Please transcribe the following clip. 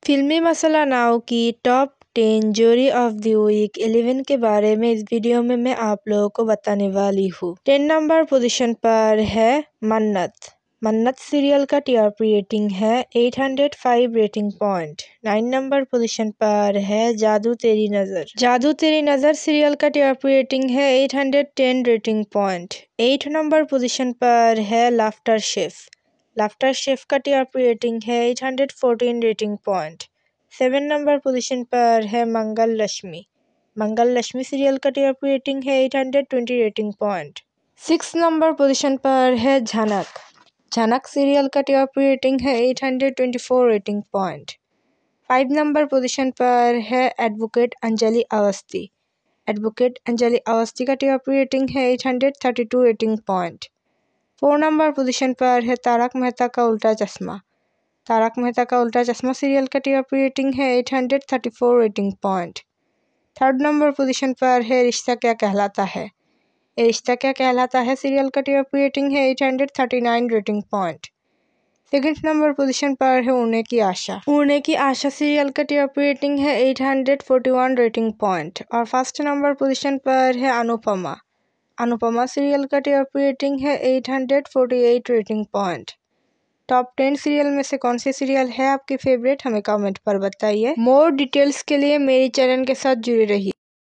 फिल्मी मसाला नाउ की टॉप 10 जोड़ी ऑफ द वीक 11 के बारे में इस वीडियो में मैं आप लोगों को बताने वाली हूँ। 10 नंबर पोजीशन पर है मन्नत। मन्नत सीरियल का टीआरपी रेटिंग है 805 रेटिंग पॉइंट। 9 नंबर पोजीशन पर है जादू तेरी नजर। जादू तेरी नजर सीरियल का टीआरपी रेटिंग है 810 रेटिंग पॉइंट। 8 नंबर पोजीशन पर है लाफ्टर शेफ। लाफ्टर शेफ का टीआरपी रेटिंग है 814 रेटिंग पॉइंट। 7 नंबर पोजीशन पर है मंगल लक्ष्मी। मंगल लक्ष्मी सीरियल का टीआरपी रेटिंग है 820 रेटिंग पॉइंट। 6 नंबर पोजीशन पर है झनक। झनक सीरियल का टीआरपी रेटिंग है 824 रेटिंग पॉइंट। 5 नंबर पोजीशन पर है एडवोकेट अंजलि अवस्थी। एडवोकेट अंजलि अवस्थी का टीआरपी रेटिंग है 832 रेटिंग पॉइंट। 4 नंबर पोजीशन पर है तारक मेहता का उल्टा चश्मा। तारक मेहता का उल्टा चश्मा सीरियल का टीआरपी रेटिंग है 834 rating point. 3rd number position पर है रिश्ता क्या कहलाता है। ये रिश्ता क्या कहलाता है सीरियल का टीआरपी रेटिंग है 839 rating point. 2nd number position पर है उड़ने की आशा। उड़ने की आशा सीरियल का टीआरपी रेटिंग है 841 रेटिंग पॉइंट। और 1st नंबर पोजीशन पर है अनुपमा। अनुपमा सीरियल का टीआरपी रेटिंग है 848 रेटिंग पॉइंट। टॉप 10 सीरियल में से कौन सी सीरियल है आपकी फेवरेट, हमें कमेंट पर बताइए। मोर डिटेल्स के लिए मेरे चैनल के साथ जुड़े रहिए।